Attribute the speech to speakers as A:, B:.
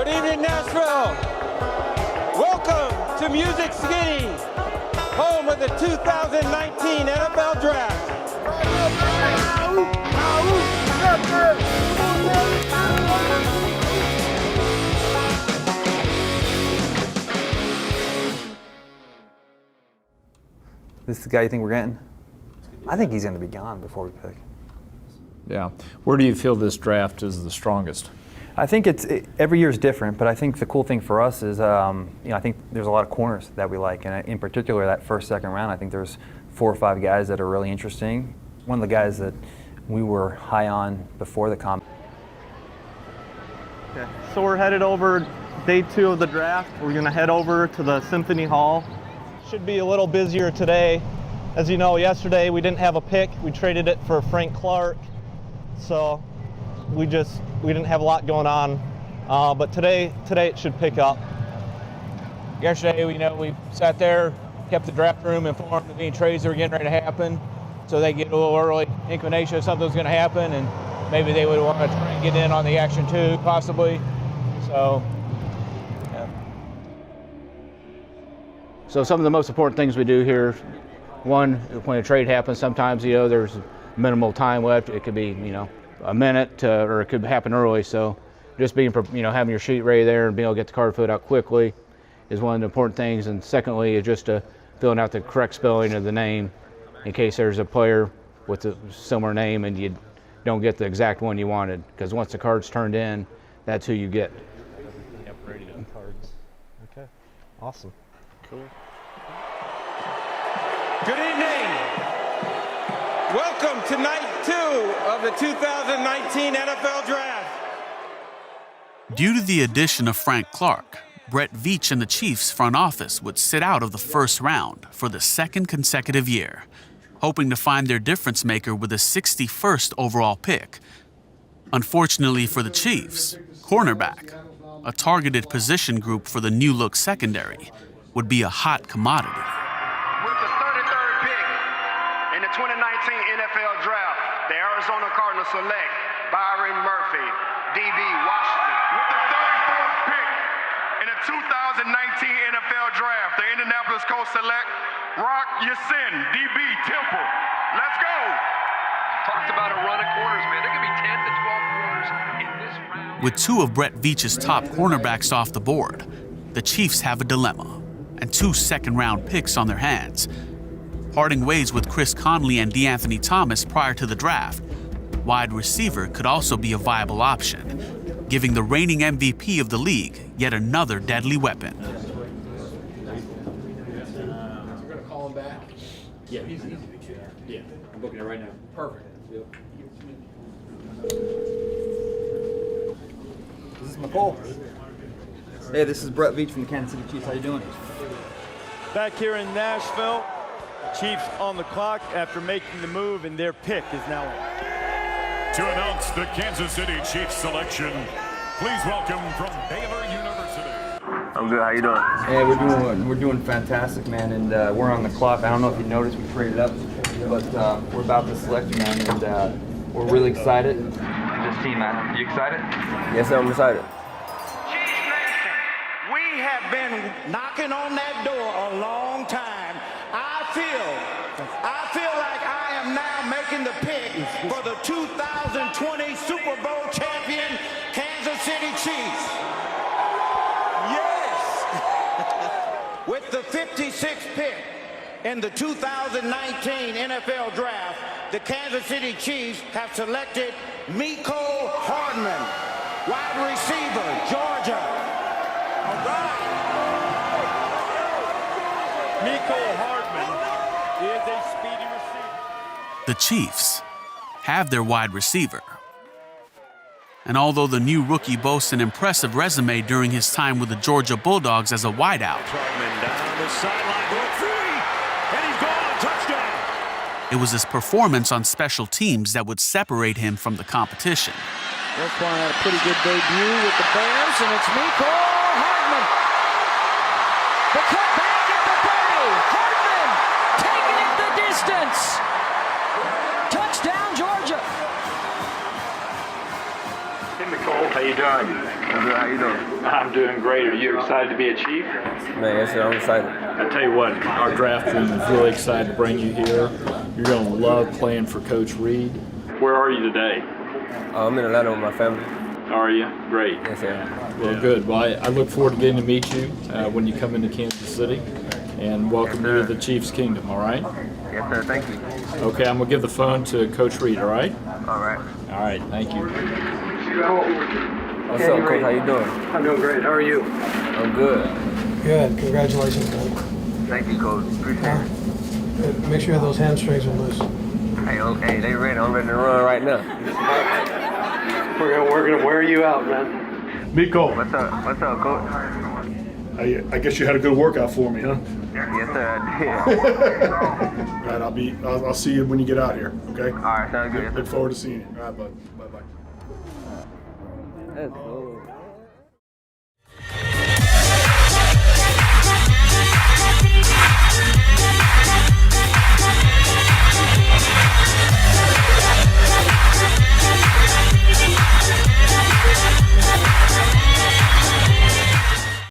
A: Good evening, Nashville. Welcome to Music City, home of the 2019 NFL Draft.
B: This is the guy you think we're getting? I think he's going to be gone before we pick.
C: Yeah. Where do you feel this draft is the strongest?
B: I think every year is different, but I think the cool thing for us is, I think there's a lot of corners that we like, and in particular that first, second round, I think there's 4 or 5 guys that are really interesting. One of the guys that we were high on before the combine.
D: Okay, so we're headed over day 2 of the draft. We're going to head over to the Symphony Hall. Should be a little busier today. As you know, yesterday we didn't have a pick. We traded it for Frank Clark, so we didn't have a lot going on. But today it should pick up.
E: Yesterday, we sat there, kept the draft room informed of any trades that were getting ready to happen, so they get a little early inclination of something was going to happen, and maybe they would want to try and get in on the action too, possibly. So, yeah.
F: So some of the most important things we do here, one, when a trade happens, sometimes there's minimal time left. It could be a minute, or it could happen early. So just being having your sheet ready there and being able to get the card filled out quickly is one of the important things. And secondly, is just filling out the correct spelling of the name in case there's a player with a similar name and you don't get the exact one you wanted. Because once the card's turned in, that's who you get.
D: Yep, ready to cards. Okay, awesome. Cool.
A: Good evening. Welcome to night 2 of the 2019 NFL Draft.
G: Due to the addition of Frank Clark, Brett Veach and the Chiefs front office would sit out of the first round for the 2nd consecutive year, hoping to find their difference maker with a 61st overall pick. Unfortunately for the Chiefs, cornerback, a targeted position group for the new look secondary, would be a hot commodity.
H: With the 33rd pick in the 2019 NFL Draft, the Arizona Cardinals select Byron Murphy, DB, Washington. With the 34th pick in the 2019 NFL Draft, the Indianapolis Colts select Rock Ya-Sin, DB, Temple. Let's go.
I: Talked about a run of corners, man. There could be 10 to 12 corners in this round.
G: With 2 of Brett Veach's top cornerbacks off the board, the Chiefs have a dilemma and 2 second-round picks on their hands. Parting ways with Chris Conley and DeAnthony Thomas prior to the draft, wide receiver could also be a viable option, giving the reigning MVP of the league yet another deadly weapon.
J: We're going to call him back? Yeah, he's easy to get. Yeah, I'm booking it right now. Perfect. Yep.
B: This is Mecole. Hey, this is Brett Veach from the Kansas City Chiefs. How you doing?
K: Back here in Nashville, Chiefs on the clock after making the move, and their pick is now in.
L: To announce the Kansas City Chiefs selection, please welcome from Baylor University.
M: I'm good. How you doing?
B: Hey, we're doing fantastic, man, and we're on the clock. I don't know if you noticed we traded up, but we're about to select you, man, and we're really excited.
M: This team, man. You excited?
B: Yes, sir, I'm excited.
H: Chiefs Nation, we have been knocking on that door a long time. I feel like I am now making the pick for the 2020 Super Bowl champion Kansas City Chiefs. Yes! With the 56th pick in the 2019 NFL Draft, the Kansas City Chiefs have selected Mecole Hardman, wide receiver, Georgia. All right.
K: Mecole Hardman is a speedy receiver.
G: The Chiefs have their wide receiver. And although the new rookie boasts an impressive resume during his time with the Georgia Bulldogs as a wideout, it was his performance on special teams that would separate him from the competition.
N: Roquan had a pretty good debut with the Bears, and it's Mecole Hardman. The cutback at the 30. Hardman taking it the distance. Touchdown, Georgia.
M: Hey, Mecole. How you doing? I'm good. How you doing?
C: I'm doing great. Are you excited to be a Chief?
M: Man, yes, sir. I'm excited.
C: I tell you what, our draft team is really excited to bring you here. You're going to love playing for Coach Reed. Where are you today?
M: I'm in Atlanta with my family.
C: Are you? Great.
M: Yes, sir.
C: Well, good. Well, I look forward to getting to meet you when you come into Kansas City, and welcome you to the Chiefs Kingdom, all right?
M: Yes, sir. Thank you.
C: Okay, I'm going to give the phone to Coach Reed, all right?
M: All right.
C: All right, thank you.
M: What's up, Coach? How you doing?
O: I'm doing great. How are you?
M: I'm good.
O: Good. Congratulations, Coach.
M: Thank you, Coach. Appreciate it.
O: Make sure those hamstrings are loose.
M: Hey, okay, they ready. I'm ready to run right now.
O: We're gonna wear you out, man.
L: Mecole.
M: What's up, Coach?
L: I guess you had a good workout for me, huh?
M: Yes, sir. I did.
L: All right, I'll see you when you get out here. Okay.
M: All right, sounds good.
L: Look forward to seeing you. All right, bud. Bye bye.
M: Let's go.